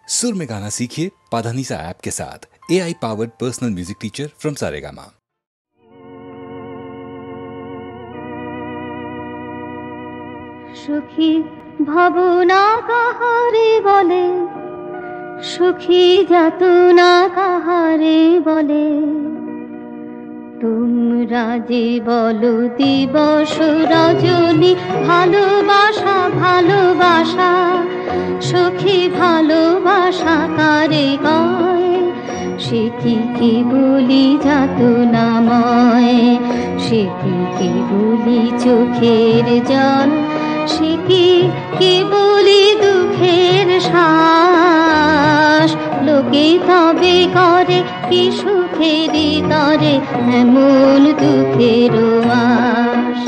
सुर में गाना सीखिए पाधानीसा ऐप के साथ। AI powered personal music teacher from Saregama. সুখী ভাবনা কাহারে বলে, সুখী যাতনা কাহারে বলে, তোমরা যে বলো দিবস রজনী ভালোবাসা ভালোবাসা, সুখী ভালোবাসা কারে কয়, সে কি বলি যাতনাময়, সে কি বলি চোখের জল, সে কি বলি দুঃখের শ্বাস, লোকে তবে করে কি সুখের তরে এমন দুঃখের আশ।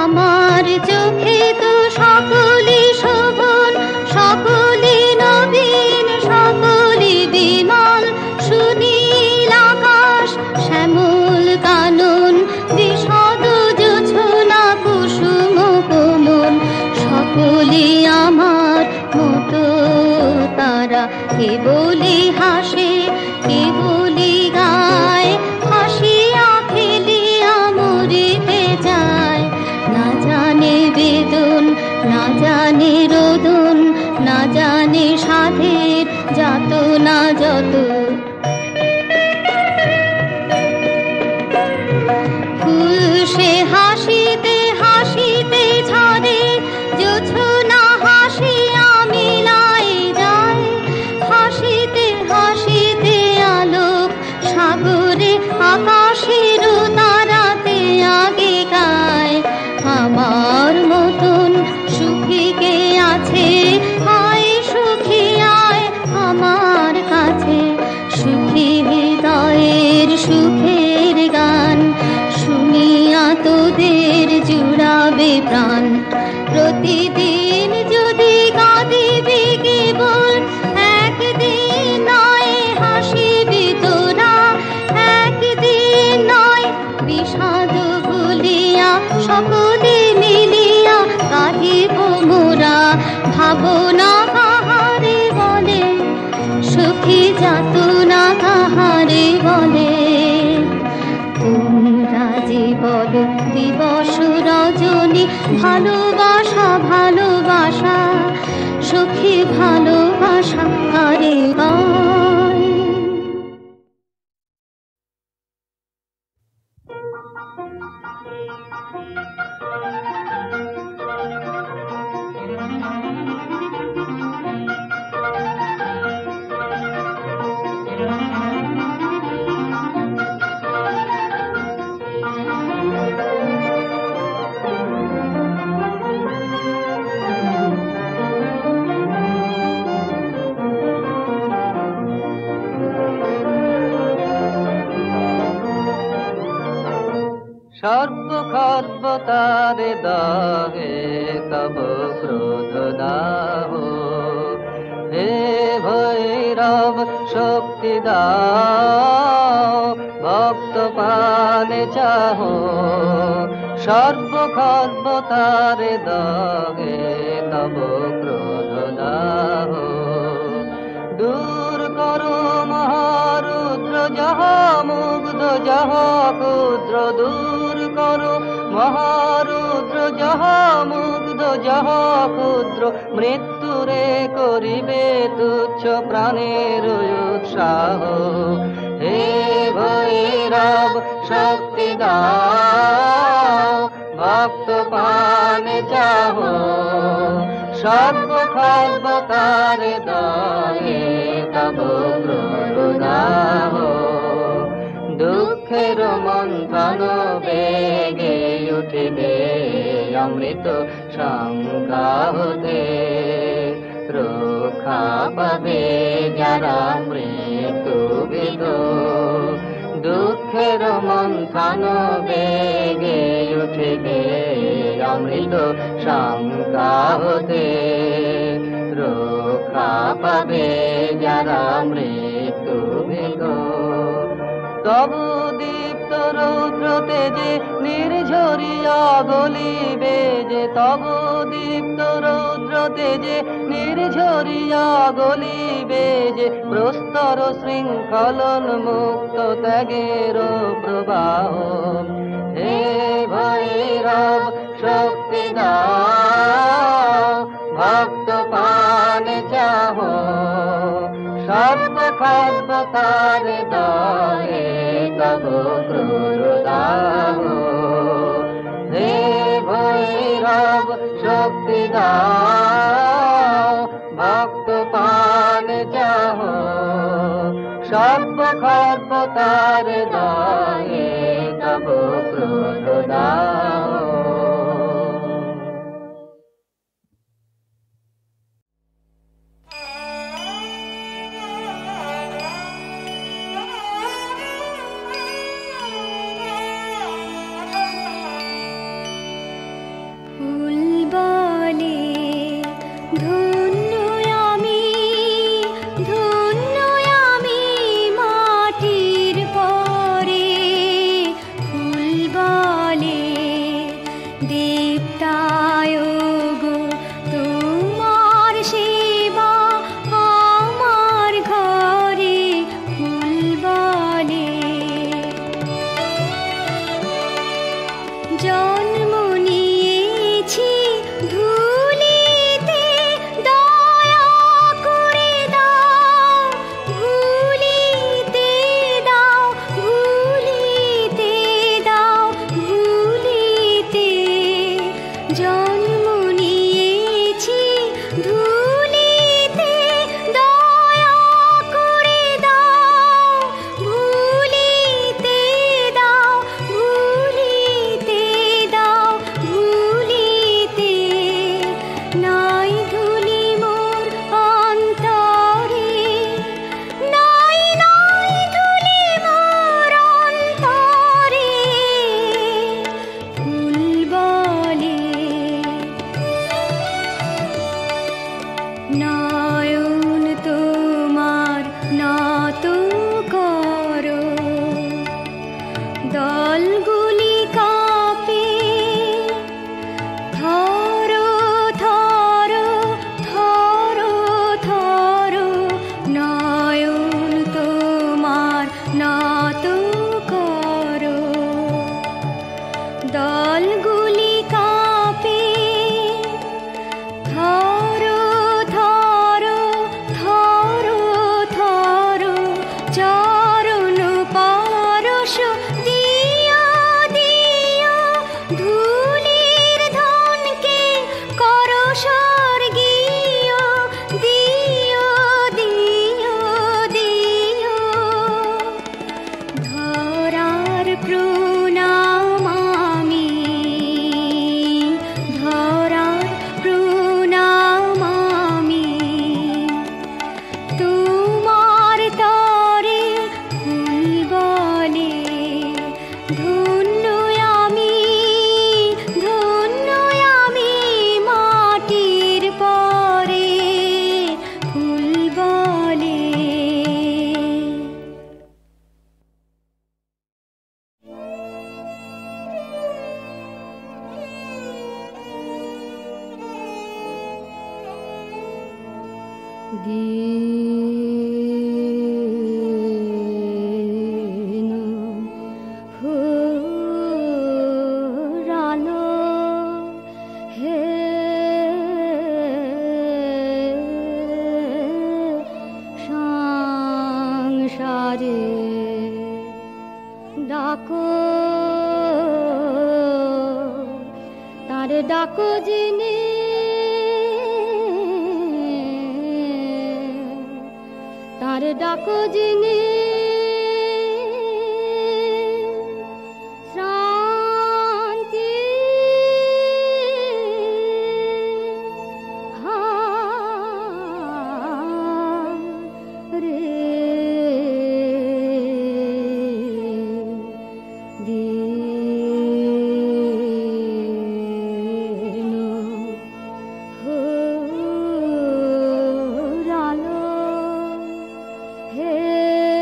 আমার চোখে তো সকলি শোভন, সকলি নবীন, সকলি বিমল, সুনীল আকাশ শ্যামল কানন, বিশদ জোছনা কুসুম কোমল, সকলি আমার মতো তারা, কেবলি হাসে কেবলি গায়, হাসিয়া খেলিয়া মরিতে যায়, না জানে বেদন না জানে রোদন, না জানে সাধের যাতনা যত, ফুল সে হাসিতে হাসিতে ঝরে, জোছনা হাসিয়া মিলাই যায়, হাসিতে হাসিতে আলোক সাগরে আকাশের তারাতে আগে গায়, আমার মতন সুখী কে আছে, আয় সুখী আয় আমার কাছে, সুখী হৃদয়ের সুখের গান, শুনিয়া তোদের জুড়াবে প্রাণ, প্রতিদিন যদি কাঁদিবি কেবল, একদিন নয় হাসিবি তোরা, একদিন নয় বিষাদ ভুলিয়া সকলে মিলিয়া কাঁদিব মোরা, ভাবনা কাহারে বলে, সুখী যাতনা কাহারে বলে, তোমরা যে বলো দিবস রজনী ভালোবাসা ভালোবাসা, সুখী ভালোবাসা কারে কয়। সর্বখর্বতারে দাহে তব ক্রোধ না হো, হে ভৈরব শক্তি দাও, ভক্ত পানে চাহো, সর্বখর্বতারে দাহে তব ক্রোধ না হো, দূর করো মহারুদ্র যহ মুগ্ধ যহ ক্ষুদ্র, দূর করো মহারুদ্র যহ মুগ্ধ যহ ক্ষুদ্র, মৃত্যুরে করিবে তুচ্ছ প্রাণের উৎসাহ, হে ভৈরব শক্তি দাও, ভক্ত পানে চাহো, সর্বখর্বতারে দাহে তব ক্রোধ না হো, দুঃখের মন্থন বেগে উঠিবে অমৃত সংজ্ঞা হতে, রক্ষা পাবে যারা মৃত্যু বিদ, দুঃখের মন্থন বেগে উঠিবে অমৃত সংজ্ঞা হতে, রক্ষা পাবে যারা মৃত্যু দুঃখিত। তবু দীপ্ত রৌদ্র তেজে নির্ঝরিয়া গলিবে যে, তবু দীপ্ত রৌদ্র তেজে নির্ঝরিয়া গলিবে যে, প্রস্তর শৃঙ্খলন মুক্ত ত্যাগের প্রবাহ। হে ভৈরব শক্তি দাও, ভক্ত পান চাহ, সর্ব খাদ্য তার দয়ে তব ক্রোর দাহ। হে ভৈরব শক্তি দাও, ভক্ত পান চাহ, সর্ব খাদ্য তার দয়ে তব ক্রোর দাহ। ডাকো যিনি তার ডাকো যিনি শান্তি রে হে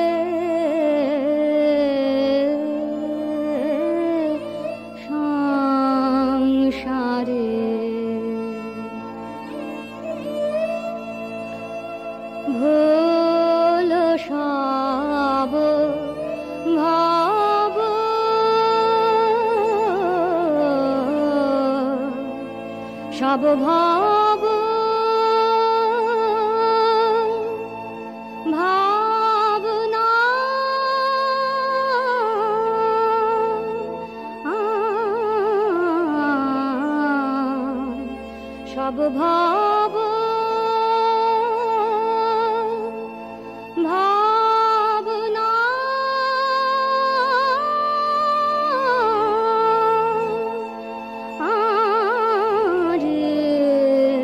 সব ভাব ভাবনা সব ভাব ভাবনা রে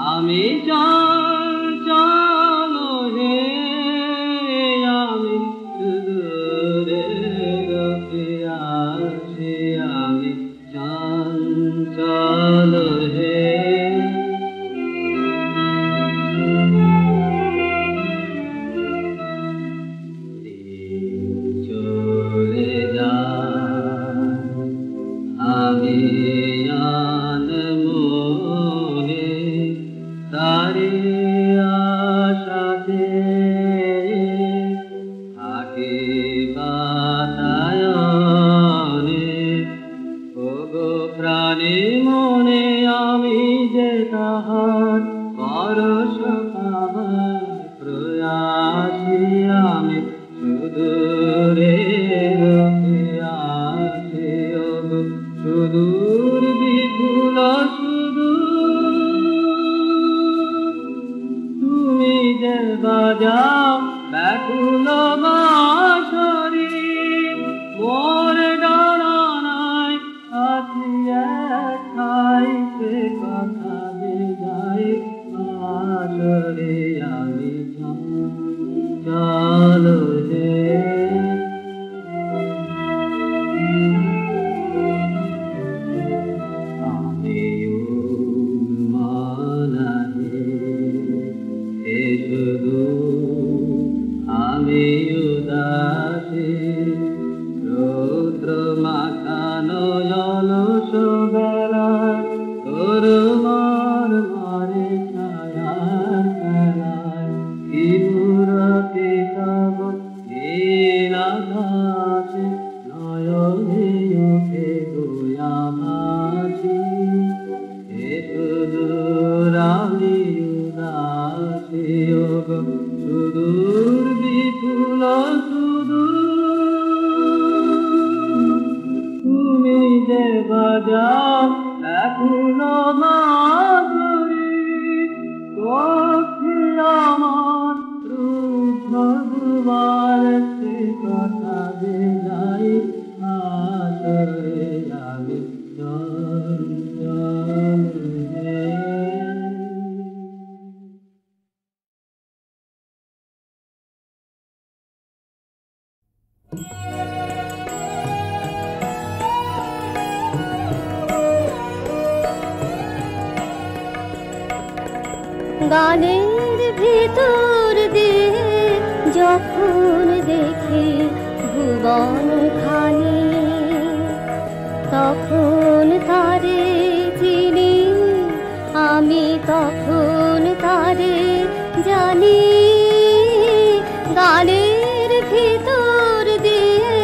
আমি চঞ্চল হে আমি সুদূরে রহিয়াছি আমি চঞ্চল হে চলে যা আমি আনমনে তারে আশাতে থাকি বাতায়নে ওগো প্রাণী মনে আমি যে তাহার পরশ পাবার প্রয়াসী আমি সুদূরে রহিয়াছি ওগো সুদূর বিপুল তুমি যে বাজাও ব্যাকুল বাঁশরি মোর ডানা নাই আছি এক ঠাই সে কথা যে যাই বাঁশরি আমি চঞ্চল হে আমি উদাসী রৌদ্র মাখানো অলস বেলায় তোর মার মারে ছায়ার খেলায় কি মূরতি তব নীল আকাশে নয়নে ওঠে গোয়া ভাসি এ সুদূর আমি উদাসী ওগো সুদূর বিপুল সুদূর তুমি যে বাজাও ব্যাকুল মাধুরী কক্ষে আমার রূপ দুবার সে কথা যে যাই আসরে আমি চঞ্চল হে গানের ভিতর দিয়ে যখন দেখি ভুবন খানি তখন তারে চিনি আমি তখন তারে জানি গানের ভিতর দিয়ে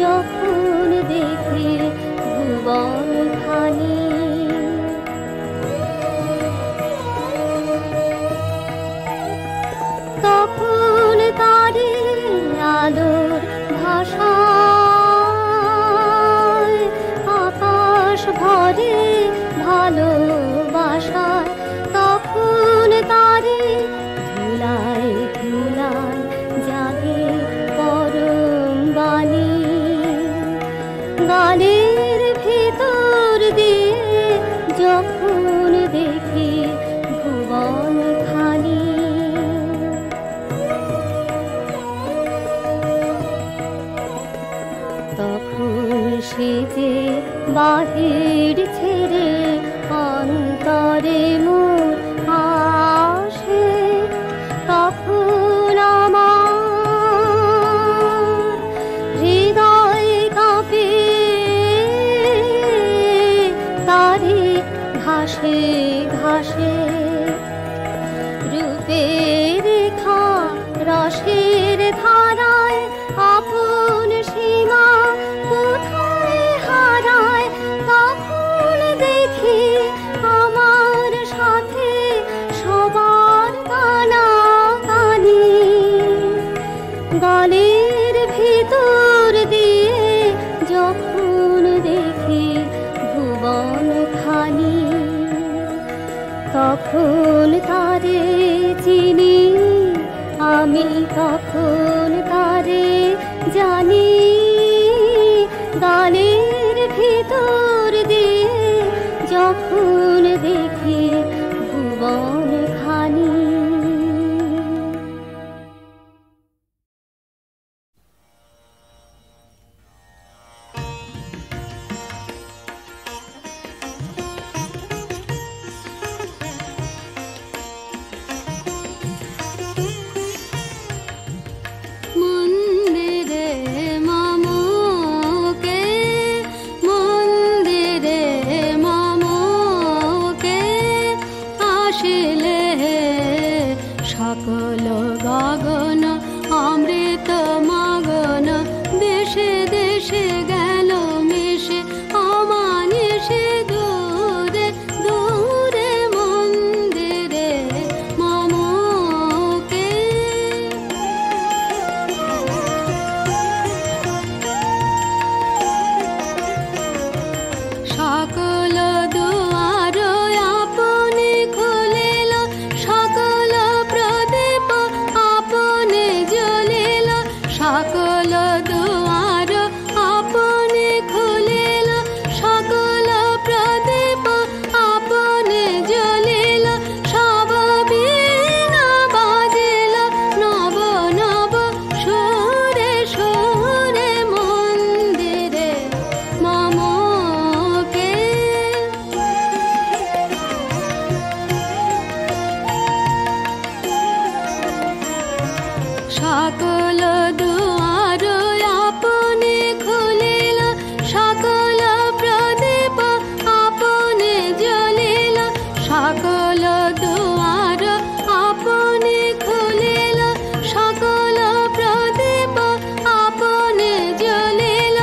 যখন দেখি ভুবন খানি তখন তারে আলোর ভাষায় আকাশ ভরে ভালোবাসায় তখন তারে ধুলায় ধুলায় জাগে পরম বাণী গানের ভিতর দিয়ে যখন দেখি ভুবন খানি তখন সে যে বাহির ছেড়ে অন্তরে মোর আসে তখন আমার হৃদয় কাঁপে তারে ঘাসে ঘাসে রূপের রেখা রসের ধারায় আপন সীমা কোথায় হারায় তখন দেখি আমার সাথে সবার কানা কানি গানের ভিতর দিয়ে যখন দেখি ভুবন খানি তখন তারে চিনি আমি তখন তারে জানি গানের ভিতর দিয়ে যখন দেখি ভুবন সকল দুয়ার আপনি খুলিল, সকল প্রদীপ আপনি জ্বলিল, সকল দুয়ার আপনি খুলিল, সকল প্রদীপ আপনি জ্বলিল,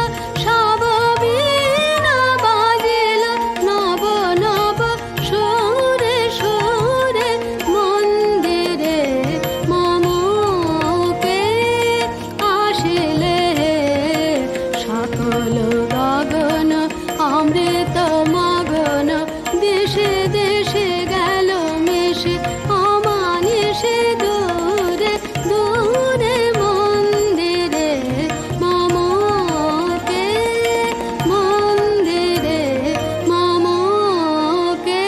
সব বীণা বাজিল নব নব সুরে সুরে, মন্দিরে মমকে আসিলে সকল গগন অমৃত মগন, দেশে দেশে গেল মিশে অমানিসে দূরে দূরে, মন্দিরে মমকে, মন্দিরে মমকে।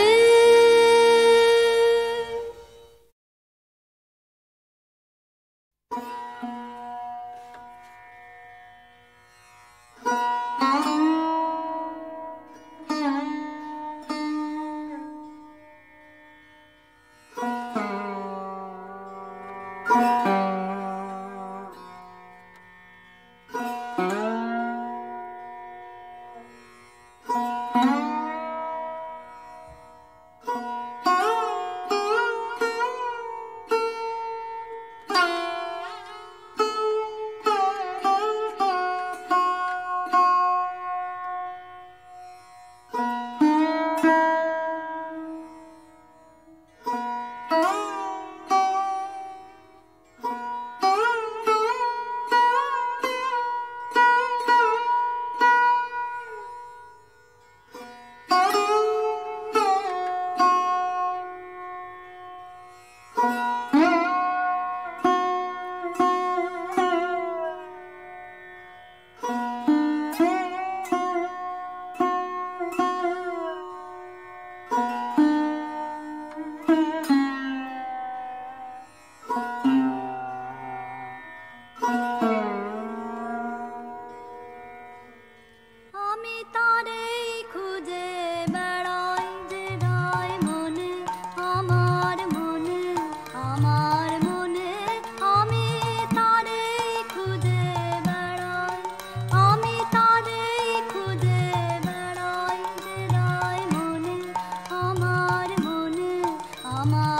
আমি তারে খুঁজে বেড়াই যে রায় মনে, আমার মনে, আমার মনে, আমি তারে খুঁজে বেড়াই, আমি তারে খুঁজে বেড়াই যে রায় মনে, আমার মনে, আমার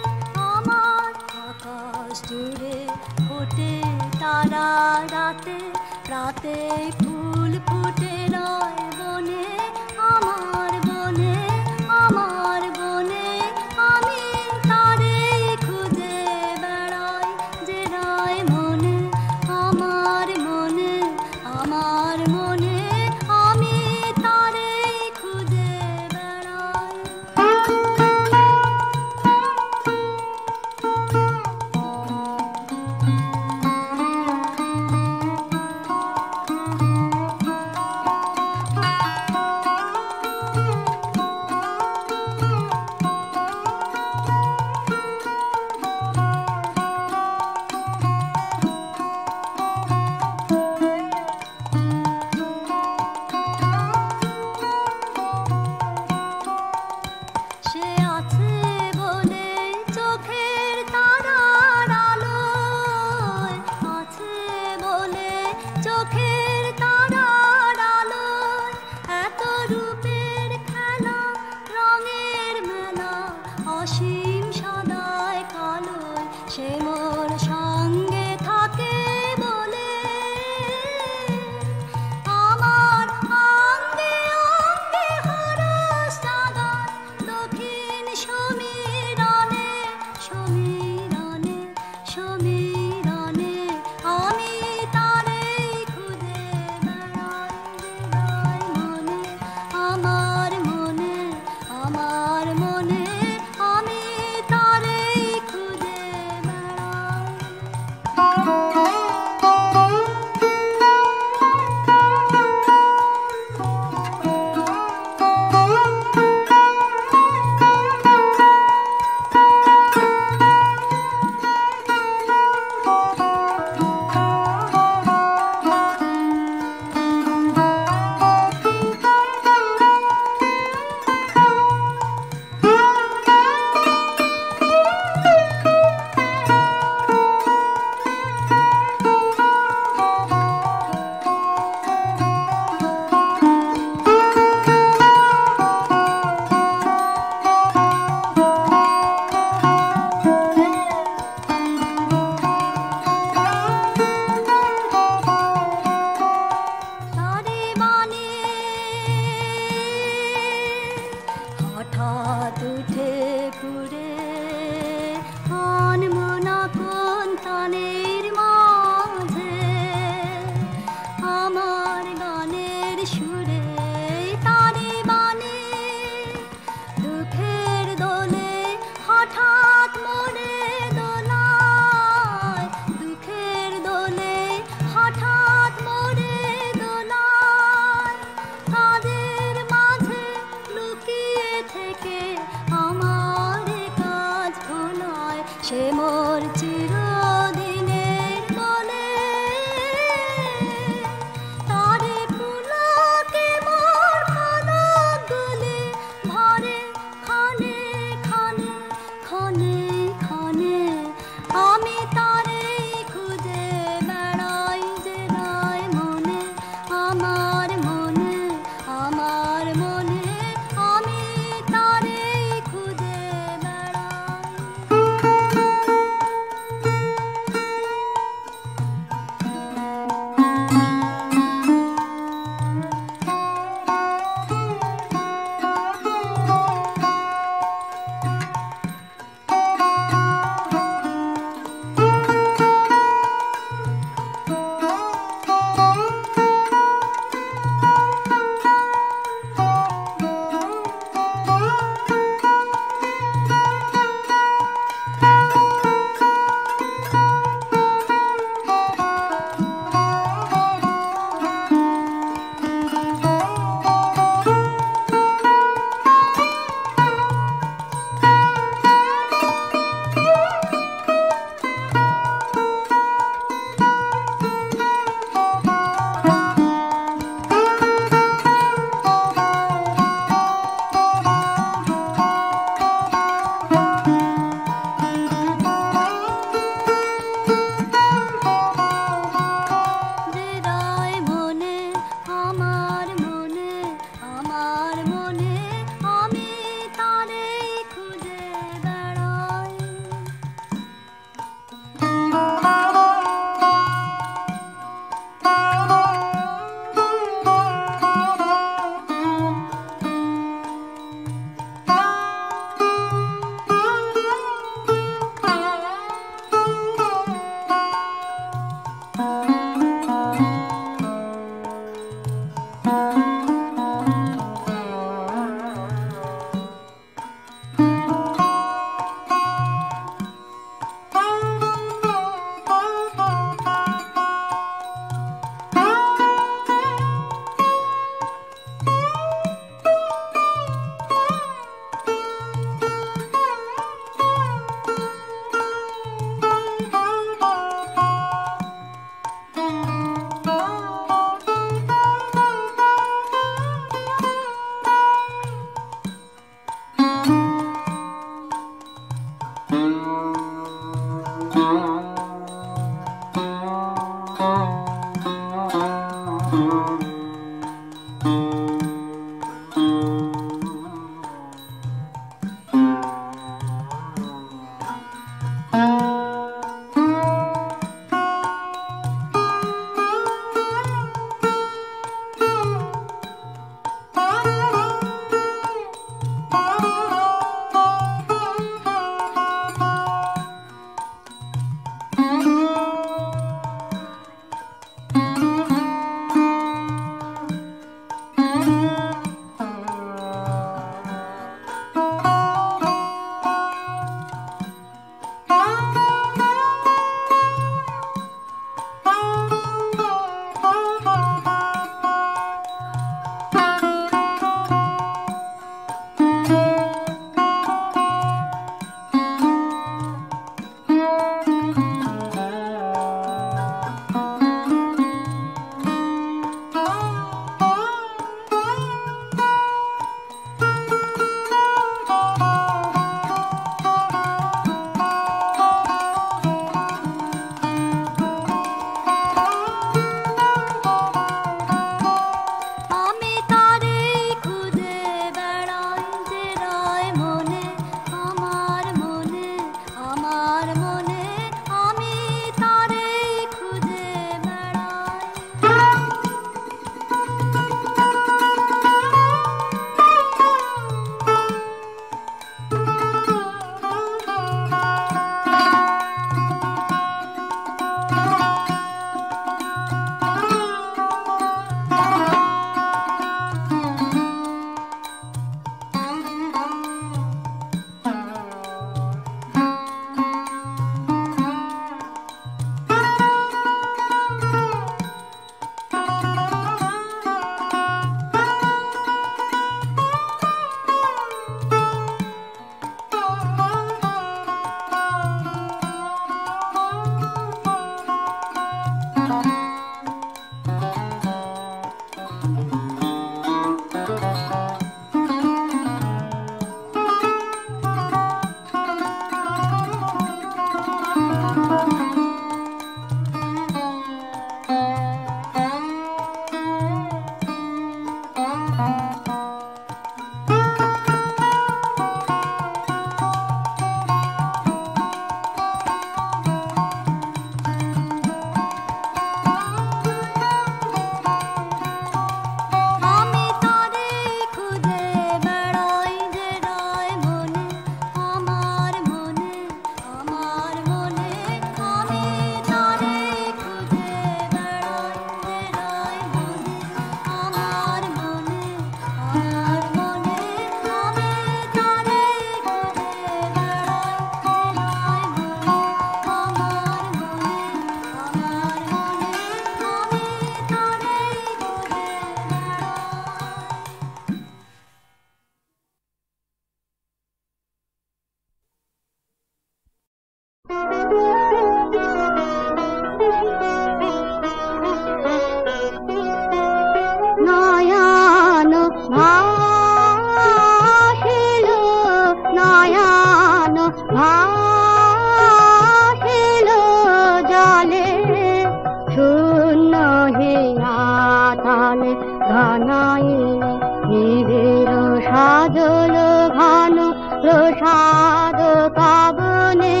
সাজল ঘন প্রসাদ পাবনে,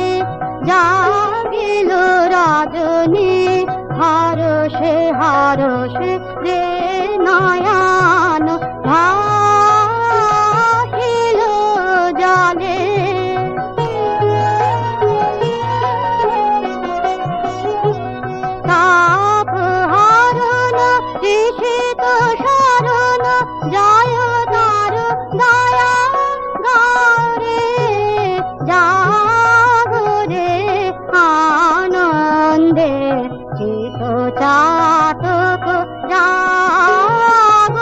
জাগিল রজনী হরষে হরষে রে নয়ন ভাসিল জলে। তাপ হরণ তৃষিত শরণ জয় তার দয়া গৌরে, জাগরে আনন্দে চিত চাতক জাগ।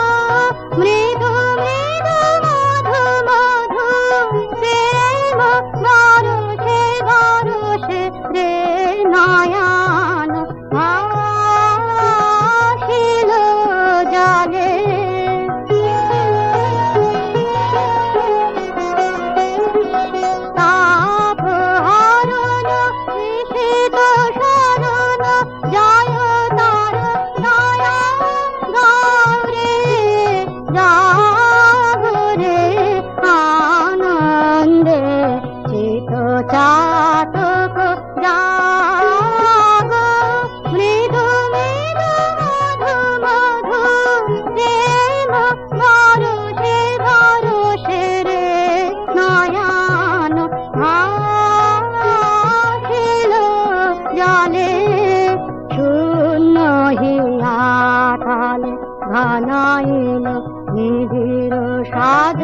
মৃদু মৃদু মধু মধু প্রেম গরষে গরষে রে নয়ন ভাসিল জলে। তাপ হরণ তৃষিত শরণ জয় তার দয়া গৌরে, জাগরে আনন্দে চিত চাতক জাগ। মৃদু মৃদু মধু মধু প্রেম গরষে গরষে রে নয়ন ভাসিল জলে। শূন্য হিয়া তালে ঘনাইল নিবিড় সাজ